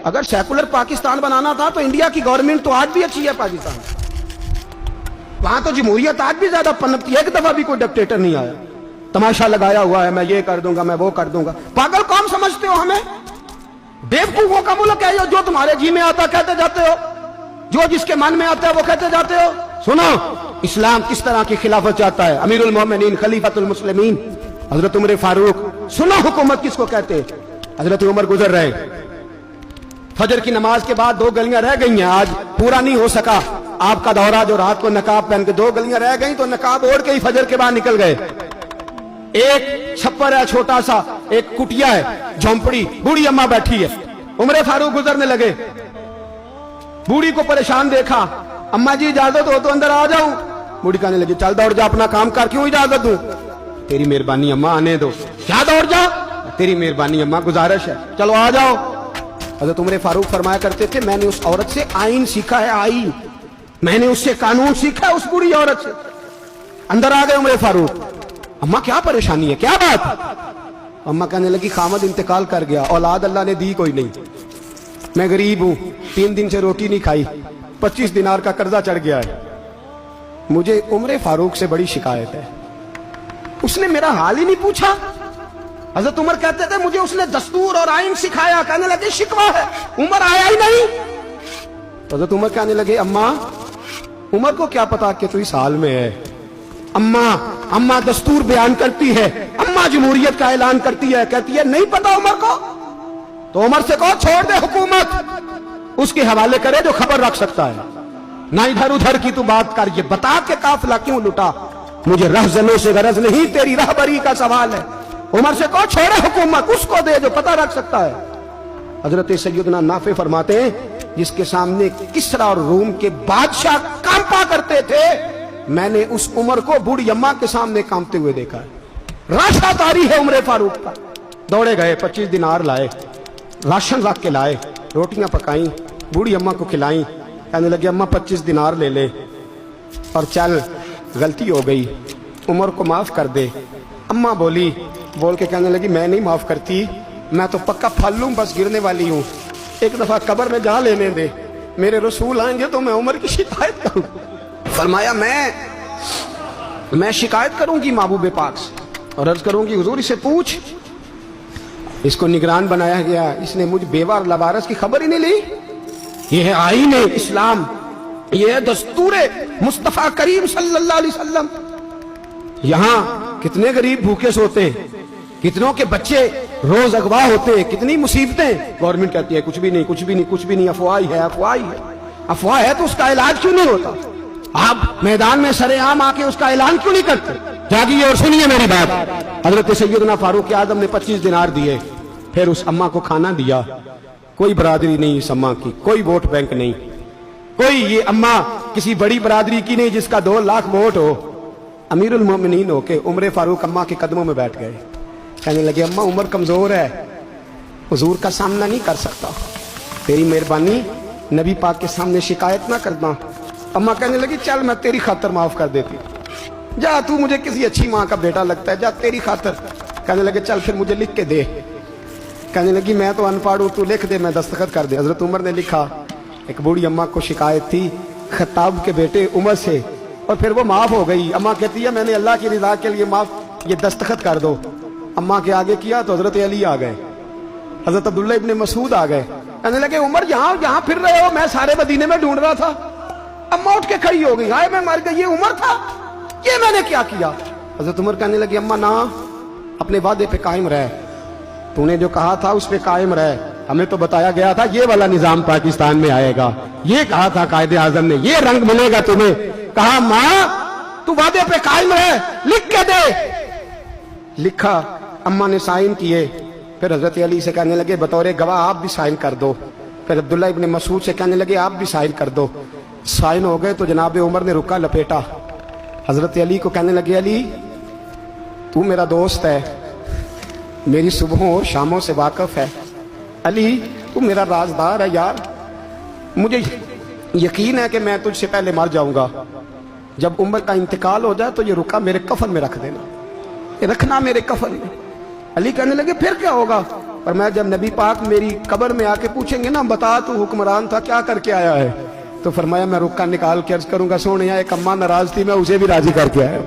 اگر سیکولر پاکستان بنانا تھا تو انڈیا کی گورنمنٹ تو آج بھی اچھی ہے پاکستان، وہاں تو جمہوریت آج بھی زیادہ پنپتی ہے، ایک دفعہ بھی کوئی ڈکٹیٹر نہیں آیا، تماشا لگایا ہوا ہے میں یہ کر دوں گا میں وہ کر دوں گا۔ پاگل قوم سمجھتے ہو ہمیں؟ بیوقوفوں کا ملک ہے جو تمہارے جی میں آتا کہتے جاتے ہو، جو جس کے من میں آتا ہے وہ کہتے جاتے ہو۔ سنو اسلام کس طرح کی خلافت چاہتا ہے، امیر المومنین خلیفۃ المسلمین حضرت عمر فاروق۔ سنو حکومت کس کو کہتے ہیں، حضرت عمر گزر رہے، فجر کی نماز کے بعد 2 گلیاں رہ گئی ہیں، آج پورا نہیں ہو سکا آپ کا دورہ، جو رات کو نقاب پہن کے 2 گلیاں رہ گئیں تو نقاب اوڑھ کے ہی فجر کے بعد نکل گئے۔ ایک چھپر ہے چھوٹا سا، ایک کٹیا ہے جھونپڑی، بوڑھی اماں بیٹھی ہے، عمر فاروق گزرنے لگے، بوڑھی کو پریشان دیکھا، اماں جی اجازت ہو تو اندر آ جاؤں؟ بوڑھی کہنے لگی چل دوڑ جا اپنا کام کر، کیوں اجازت دوں؟ تیری مہربانی اماں آنے دو۔ کیا دوڑ جا؟ تیری مہربانی اماں گزارش ہے، چلو آ جاؤ۔ حضرت عمر فاروق فرمایا کرتے تھے میں نے اس عورت سے آئین سیکھا ہے، آئین، میں نے اس سے قانون سیکھا ہے، اس بوڑھی عورت سے۔ اندر آ گئے عمر فاروق، اماں کیا پریشانی ہے، کیا بات؟ اماں کہنے لگی خامد انتقال کر گیا، اولاد اللہ نے دی کوئی نہیں، میں غریب ہوں، 3 دن سے روٹی نہیں کھائی، 25 دینار کا قرضہ چڑھ گیا ہے، مجھے عمر فاروق سے بڑی شکایت ہے، اس نے میرا حال ہی نہیں پوچھا۔ حضرت عمر کہتے تھے مجھے اس نے دستور اور آئین سکھایا، کہنے لگے شکوہ ہے، عمر آیا ہی نہیں۔ حضرت عمر کہنے لگے اماں، عمر کو کیا پتا کہ تو اس حال میں ہے، اماں دستور بیان کرتی ہے، اماں جمہوریت کا اعلان کرتی ہے، کہتی ہے نہیں پتا عمر کو، تو عمر سے کہو چھوڑ دے حکومت، اس کے حوالے کرے جو خبر رکھ سکتا ہے، نہ ادھر ادھر کی تو بات کر، یہ بتا کہ قافلہ کیوں لٹا، مجھے رہزنوں سے غرض نہیں، تیری رہبری کا سوال ہے، عمر سے کہو چھوڑے حکومت، اس کو دے جو پتہ رکھ سکتا ہے۔ حضرت سیدنا نافع فرماتے ہیں جس کے سامنے کسریٰ اور روم کے بادشاہ کانپا کرتے تھے، میں نے اس عمر کو بوڑھی اماں کے سامنے کانپتے ہوئے دیکھا ہے۔ راشا طاری ہے عمر فاروق کا، دوڑے گئے 25 دینار لائے، راشن رکھ کے لائے، روٹیاں پکائیں، بوڑھی اماں کو کھلائیں، کہنے لگے اماں 25 دینار لے لے اور چل، غلطی ہو گئی، عمر کو معاف کر دے۔ اماں بول کے کہنے لگی میں نہیں معاف کرتی، میں تو پکا پھل لوں، بس گرنے والی ہوں، ایک دفعہ قبر میں جا لینے دے، میرے رسول آئیں گے تو میں عمر کی شکایت کروں۔ فرمایا میں شکایت کروں گی محبوب پاک سے اور عرض کروں گی حضور اسے پوچھ، اس کو نگران بنایا گیا، اس نے مجھ بیوہ اور لوارث کی خبر ہی نہیں لی، یہ ہے آئین اسلام، یہ ہے دستور مصطفیٰ کریم صلی اللہ علیہ وسلم۔ یہاں کتنے غریب بھوکے سوتے ہیں، کتنوں کے بچے روز اغوا ہوتے ہیں، کتنی مصیبتیں، گورنمنٹ کہتی ہے کچھ بھی نہیں کچھ بھی نہیں کچھ بھی نہیں، افواہ ہے افواہ ہے، افواہ ہے تو اس کا علاج کیوں نہیں ہوتا؟ آپ میدان میں سر عام آ کے اس کا اعلان کیوں نہیں کرتے؟ جاگیے اور سنیے میری بات۔ حضرت سیدنا فاروق اعظم نے 25 دینار دیے، پھر اس اماں کو کھانا دیا، کوئی برادری نہیں اس اماں کی، کوئی ووٹ بینک نہیں، کوئی یہ اماں کسی بڑی برادری کی نہیں جس کا 2 لاکھ ووٹ ہو۔ امیر المومنین ہو کے عمر فاروق اماں کے قدموں میں بیٹھ گئے، کہنے لگے اماں عمر کمزور ہے، حضور کا سامنا نہیں کر سکتا، تیری مہربانی نبی پاک کے سامنے شکایت نہ کرنا۔ اماں کہنے لگی چل میں تیری خاطر معاف کر دیتی، جا تو مجھے کسی اچھی ماں کا بیٹا لگتا ہے، جا تیری خاطر۔ کہنے لگے چل پھر مجھے لکھ کے دے، کہنے لگی میں تو ان پڑھ ہوں، تو لکھ دے میں دستخط کر دے۔ حضرت عمر نے لکھا، ایک بوڑھی اماں کو شکایت تھی خطاب کے بیٹے عمر سے، اور پھر وہ معاف ہو گئی۔ اماں کہتی ہے میں نے اللہ کی رضا کے لیے معاف، یہ دستخط کر دو۔ اماں کے آگے کیا تو حضرت علی آ گئے، حضرت عبداللہ ابن مسعود آ گئے، کہنے لگے عمر یہاں پھر رہے ہو، میں سارے مدینے میں ڈھونڈ رہا تھا۔ اماں اٹھ کے کھڑی ہو گئی، ہائے میں مر گئی، یہ عمر تھا، یہ میں نے کیا کیا؟ حضرت عمر کہنے لگے اماں نہ، اپنے وعدے پہ قائم رہ، تو نے جو کہا تھا اس پہ قائم رہ، ہمیں تو بتایا گیا تھا یہ والا نظام پاکستان میں آئے گا، یہ کہا تھا قائد اعظم نے، یہ رنگ ملے گا تمہیں، کہا ماں تو وعدے پہ قائم رہ، لکھ کے دے۔ لکھا، اماں نے سائن کیے، پھر حضرت علی سے کہنے لگے بطور گواہ آپ بھی سائن کر دو، پھر عبداللہ ابن مسعود سے کہنے لگے آپ بھی سائن کر دو۔ سائن ہو گئے تو جناب عمر نے رکا لپیٹا، حضرت علی کو کہنے لگے علی تو میرا دوست ہے، میری صبحوں اور شاموں سے واقف ہے، علی تو میرا رازدار ہے یار، مجھے یقین ہے کہ میں تجھ سے پہلے مر جاؤں گا، جب عمر کا انتقال ہو جائے تو یہ رکا میرے کفن میں رکھ دینا، یہ رکھنا میرے کفن میں۔ علی کہنے لگے پھر کیا ہوگا؟ پر میں جب نبی پاک میری قبر میں آ کے پوچھیں گے نا بتا تو حکمران تھا کیا کر کے آیا ہے، تو فرمایا میں رکا نکال کے عرض کروں گا سونے ایک اماں ناراض تھی میں اسے بھی راضی کر کے آیا.